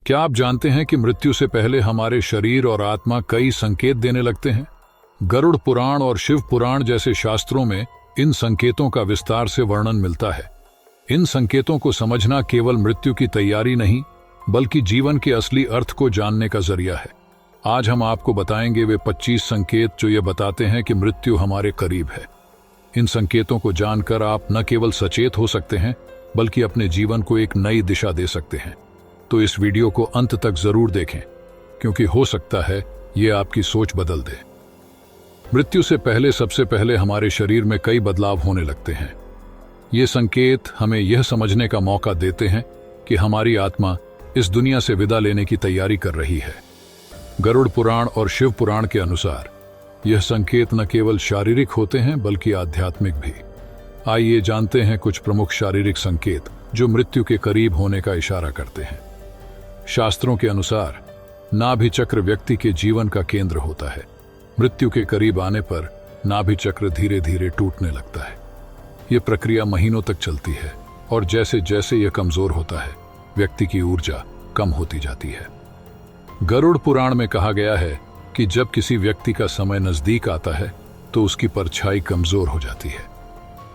क्या आप जानते हैं कि मृत्यु से पहले हमारे शरीर और आत्मा कई संकेत देने लगते हैं? गरुड़ पुराण और शिव पुराण जैसे शास्त्रों में इन संकेतों का विस्तार से वर्णन मिलता है। इन संकेतों को समझना केवल मृत्यु की तैयारी नहीं, बल्कि जीवन के असली अर्थ को जानने का जरिया है। आज हम आपको बताएंगे वे 25 संकेत जो ये बताते हैं कि मृत्यु हमारे करीब है। इन संकेतों को जानकर आप न केवल सचेत हो सकते हैं, बल्कि अपने जीवन को एक नई दिशा दे सकते हैं। तो इस वीडियो को अंत तक जरूर देखें, क्योंकि हो सकता है ये आपकी सोच बदल दे। मृत्यु से पहले सबसे पहले हमारे शरीर में कई बदलाव होने लगते हैं। ये संकेत हमें यह समझने का मौका देते हैं कि हमारी आत्मा इस दुनिया से विदा लेने की तैयारी कर रही है। गरुड़ पुराण और शिव पुराण के अनुसार यह संकेत न केवल शारीरिक होते हैं, बल्कि आध्यात्मिक भी। आइए जानते हैं कुछ प्रमुख शारीरिक संकेत जो मृत्यु के करीब होने का इशारा करते हैं। शास्त्रों के अनुसार नाभि चक्र व्यक्ति के जीवन का केंद्र होता है। मृत्यु के करीब आने पर नाभि चक्र धीरे धीरे टूटने लगता है। यह प्रक्रिया महीनों तक चलती है और जैसे जैसे यह कमजोर होता है, व्यक्ति की ऊर्जा कम होती जाती है। गरुड़ पुराण में कहा गया है कि जब किसी व्यक्ति का समय नजदीक आता है तो उसकी परछाई कमजोर हो जाती है।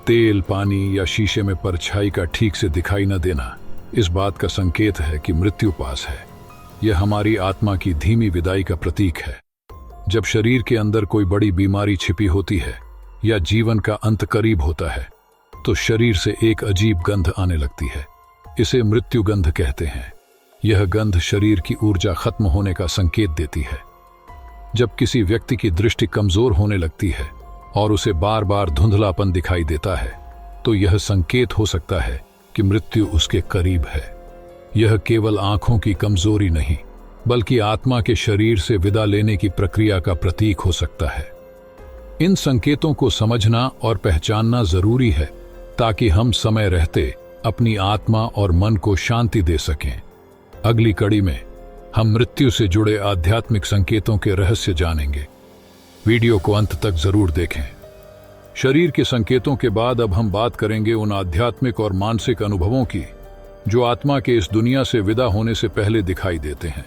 तेल, पानी या शीशे में परछाई का ठीक से दिखाई न देना इस बात का संकेत है कि मृत्यु पास है। यह हमारी आत्मा की धीमी विदाई का प्रतीक है। जब शरीर के अंदर कोई बड़ी बीमारी छिपी होती है या जीवन का अंत करीब होता है, तो शरीर से एक अजीब गंध आने लगती है। इसे मृत्यु गंध कहते हैं। यह गंध शरीर की ऊर्जा खत्म होने का संकेत देती है। जब किसी व्यक्ति की दृष्टि कमजोर होने लगती है और उसे बार बार धुंधलापन दिखाई देता है, तो यह संकेत हो सकता है कि मृत्यु उसके करीब है। यह केवल आंखों की कमजोरी नहीं, बल्कि आत्मा के शरीर से विदा लेने की प्रक्रिया का प्रतीक हो सकता है। इन संकेतों को समझना और पहचानना जरूरी है, ताकि हम समय रहते अपनी आत्मा और मन को शांति दे सकें। अगली कड़ी में हम मृत्यु से जुड़े आध्यात्मिक संकेतों के रहस्य जानेंगे। वीडियो को अंत तक जरूर देखें। शरीर के संकेतों के बाद अब हम बात करेंगे उन आध्यात्मिक और मानसिक अनुभवों की जो आत्मा के इस दुनिया से विदा होने से पहले दिखाई देते हैं।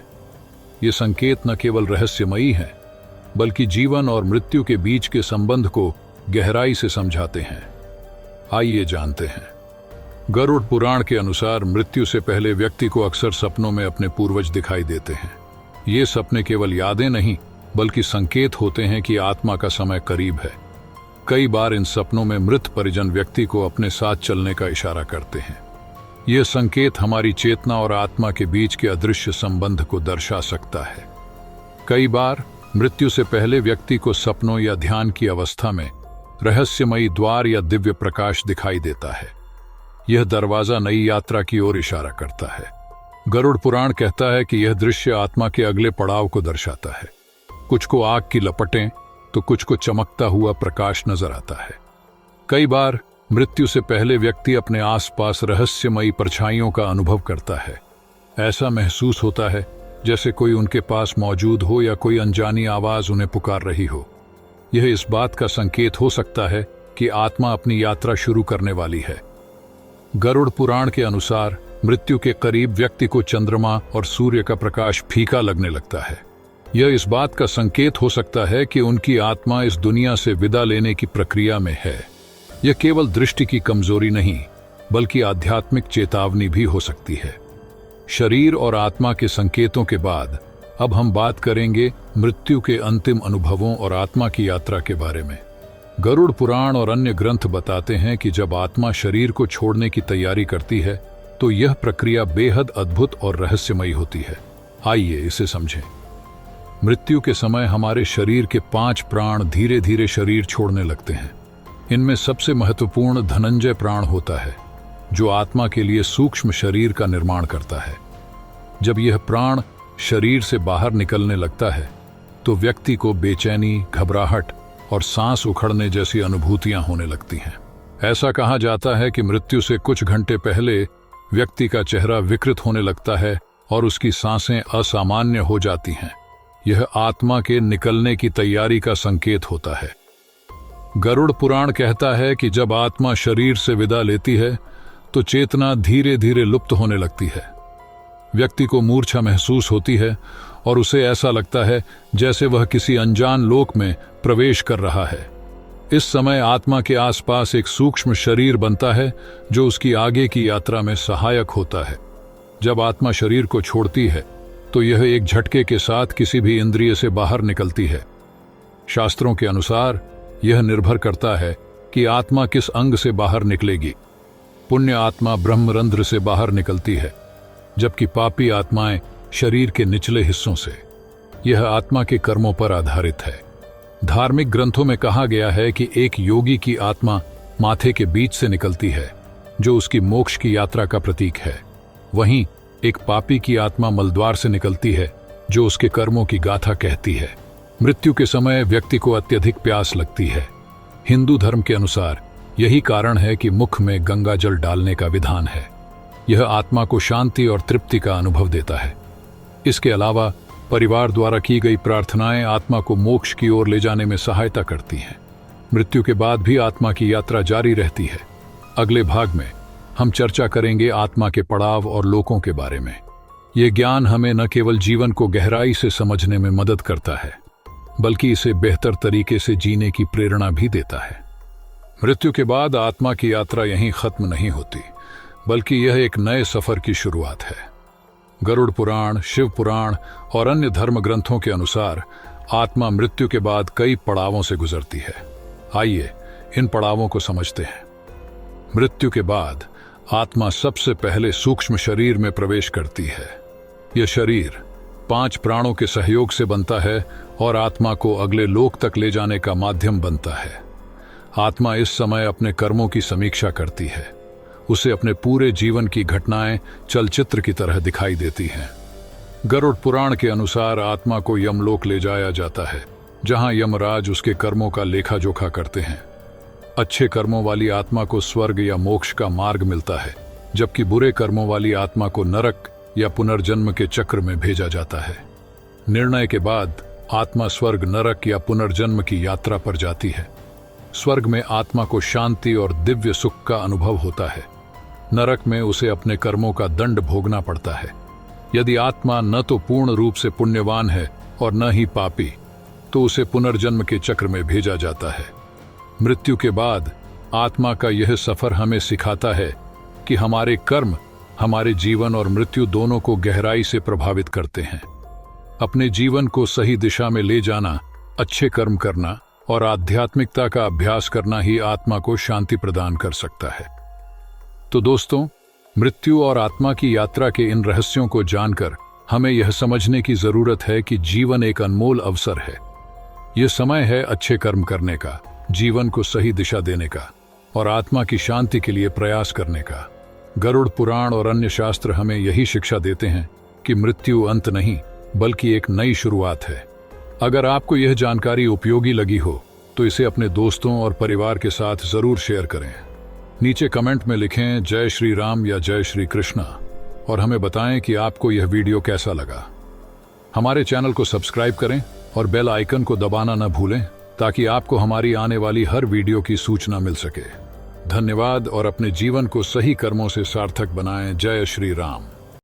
ये संकेत न केवल रहस्यमयी हैं, बल्कि जीवन और मृत्यु के बीच के संबंध को गहराई से समझाते हैं। आइए जानते हैं। गरुड़ पुराण के अनुसार मृत्यु से पहले व्यक्ति को अक्सर सपनों में अपने पूर्वज दिखाई देते हैं। ये सपने केवल यादें नहीं, बल्कि संकेत होते हैं कि आत्मा का समय करीब है। कई बार इन सपनों में मृत परिजन व्यक्ति को अपने साथ चलने का इशारा करते हैं। यह संकेत हमारी चेतना और आत्मा के बीच के अदृश्य संबंध को दर्शा सकता है। कई बार मृत्यु से पहले व्यक्ति को सपनों या ध्यान की अवस्था में रहस्यमयी द्वार या दिव्य प्रकाश दिखाई देता है। यह दरवाजा नई यात्रा की ओर इशारा करता है। गरुड़ पुराण कहता है कि यह दृश्य आत्मा के अगले पड़ाव को दर्शाता है। कुछ को आग की लपटें तो कुछ को चमकता हुआ प्रकाश नजर आता है। कई बार मृत्यु से पहले व्यक्ति अपने आसपास रहस्यमयी परछाइयों का अनुभव करता है। ऐसा महसूस होता है जैसे कोई उनके पास मौजूद हो या कोई अनजानी आवाज उन्हें पुकार रही हो। यह इस बात का संकेत हो सकता है कि आत्मा अपनी यात्रा शुरू करने वाली है। गरुड़ पुराण के अनुसार मृत्यु के करीब व्यक्ति को चंद्रमा और सूर्य का प्रकाश फीका लगने लगता है। यह इस बात का संकेत हो सकता है कि उनकी आत्मा इस दुनिया से विदा लेने की प्रक्रिया में है। यह केवल दृष्टि की कमजोरी नहीं, बल्कि आध्यात्मिक चेतावनी भी हो सकती है। शरीर और आत्मा के संकेतों के बाद अब हम बात करेंगे मृत्यु के अंतिम अनुभवों और आत्मा की यात्रा के बारे में। गरुड़ पुराण और अन्य ग्रंथ बताते हैं कि जब आत्मा शरीर को छोड़ने की तैयारी करती है, तो यह प्रक्रिया बेहद अद्भुत और रहस्यमयी होती है। आइए इसे समझें। मृत्यु के समय हमारे शरीर के 5 प्राण धीरे धीरे शरीर छोड़ने लगते हैं। इनमें सबसे महत्वपूर्ण धनंजय प्राण होता है, जो आत्मा के लिए सूक्ष्म शरीर का निर्माण करता है। जब यह प्राण शरीर से बाहर निकलने लगता है, तो व्यक्ति को बेचैनी, घबराहट और सांस उखड़ने जैसी अनुभूतियां होने लगती हैं। ऐसा कहा जाता है कि मृत्यु से कुछ घंटे पहले व्यक्ति का चेहरा विकृत होने लगता है और उसकी सांसें असामान्य हो जाती हैं। यह आत्मा के निकलने की तैयारी का संकेत होता है। गरुड़ पुराण कहता है कि जब आत्मा शरीर से विदा लेती है, तो चेतना धीरे धीरे लुप्त होने लगती है। व्यक्ति को मूर्छा महसूस होती है और उसे ऐसा लगता है जैसे वह किसी अनजान लोक में प्रवेश कर रहा है। इस समय आत्मा के आसपास एक सूक्ष्म शरीर बनता है जो उसकी आगे की यात्रा में सहायक होता है। जब आत्मा शरीर को छोड़ती है तो यह एक झटके के साथ किसी भी इंद्रिय से बाहर निकलती है। शास्त्रों के अनुसार यह निर्भर करता है कि आत्मा किस अंग से बाहर निकलेगी। पुण्य आत्मा ब्रह्मरंध्र से बाहर निकलती है, जबकि पापी आत्माएं शरीर के निचले हिस्सों से। यह आत्मा के कर्मों पर आधारित है। धार्मिक ग्रंथों में कहा गया है कि एक योगी की आत्मा माथे के बीच से निकलती है, जो उसकी मोक्ष की यात्रा का प्रतीक है। वहीं एक पापी की आत्मा मलद्वार से निकलती है, जो उसके कर्मों की गाथा कहती है। मृत्यु के समय व्यक्ति को अत्यधिक प्यास लगती है। हिंदू धर्म के अनुसार यही कारण है कि मुख में गंगा जल डालने का विधान है। यह आत्मा को शांति और तृप्ति का अनुभव देता है। इसके अलावा परिवार द्वारा की गई प्रार्थनाएं आत्मा को मोक्ष की ओर ले जाने में सहायता करती हैं। मृत्यु के बाद भी आत्मा की यात्रा जारी रहती है। अगले भाग में हम चर्चा करेंगे आत्मा के पड़ाव और लोकों के बारे में। यह ज्ञान हमें न केवल जीवन को गहराई से समझने में मदद करता है, बल्कि इसे बेहतर तरीके से जीने की प्रेरणा भी देता है। मृत्यु के बाद आत्मा की यात्रा यहीं खत्म नहीं होती, बल्कि यह एक नए सफर की शुरुआत है। गरुड़ पुराण, शिव पुराण और अन्य धर्म ग्रंथों के अनुसार आत्मा मृत्यु के बाद कई पड़ावों से गुजरती है। आइए इन पड़ावों को समझते हैं। मृत्यु के बाद आत्मा सबसे पहले सूक्ष्म शरीर में प्रवेश करती है। यह शरीर 5 प्राणों के सहयोग से बनता है और आत्मा को अगले लोक तक ले जाने का माध्यम बनता है। आत्मा इस समय अपने कर्मों की समीक्षा करती है। उसे अपने पूरे जीवन की घटनाएं चलचित्र की तरह दिखाई देती हैं। गरुड़ पुराण के अनुसार आत्मा को यमलोक ले जाया जाता है, जहां यमराज उसके कर्मों का लेखा जोखा करते हैं। अच्छे कर्मों वाली आत्मा को स्वर्ग या मोक्ष का मार्ग मिलता है, जबकि बुरे कर्मों वाली आत्मा को नरक या पुनर्जन्म के चक्र में भेजा जाता है। निर्णय के बाद आत्मा स्वर्ग, नरक या पुनर्जन्म की यात्रा पर जाती है। स्वर्ग में आत्मा को शांति और दिव्य सुख का अनुभव होता है। नरक में उसे अपने कर्मों का दंड भोगना पड़ता है। यदि आत्मा न तो पूर्ण रूप से पुण्यवान है और न ही पापी, तो उसे पुनर्जन्म के चक्र में भेजा जाता है। मृत्यु के बाद आत्मा का यह सफर हमें सिखाता है कि हमारे कर्म हमारे जीवन और मृत्यु दोनों को गहराई से प्रभावित करते हैं। अपने जीवन को सही दिशा में ले जाना, अच्छे कर्म करना और आध्यात्मिकता का अभ्यास करना ही आत्मा को शांति प्रदान कर सकता है। तो दोस्तों, मृत्यु और आत्मा की यात्रा के इन रहस्यों को जानकर हमें यह समझने की जरूरत है कि जीवन एक अनमोल अवसर है। यह समय है अच्छे कर्म करने का, जीवन को सही दिशा देने का और आत्मा की शांति के लिए प्रयास करने का। गरुड़ पुराण और अन्य शास्त्र हमें यही शिक्षा देते हैं कि मृत्यु अंत नहीं, बल्कि एक नई शुरुआत है। अगर आपको यह जानकारी उपयोगी लगी हो तो इसे अपने दोस्तों और परिवार के साथ जरूर शेयर करें। नीचे कमेंट में लिखें जय श्री राम या जय श्री कृष्णा और हमें बताएं कि आपको यह वीडियो कैसा लगा। हमारे चैनल को सब्सक्राइब करें और बेल आइकन को दबाना न भूलें, ताकि आपको हमारी आने वाली हर वीडियो की सूचना मिल सके। धन्यवाद और अपने जीवन को सही कर्मों से सार्थक बनाएं। जय श्री राम।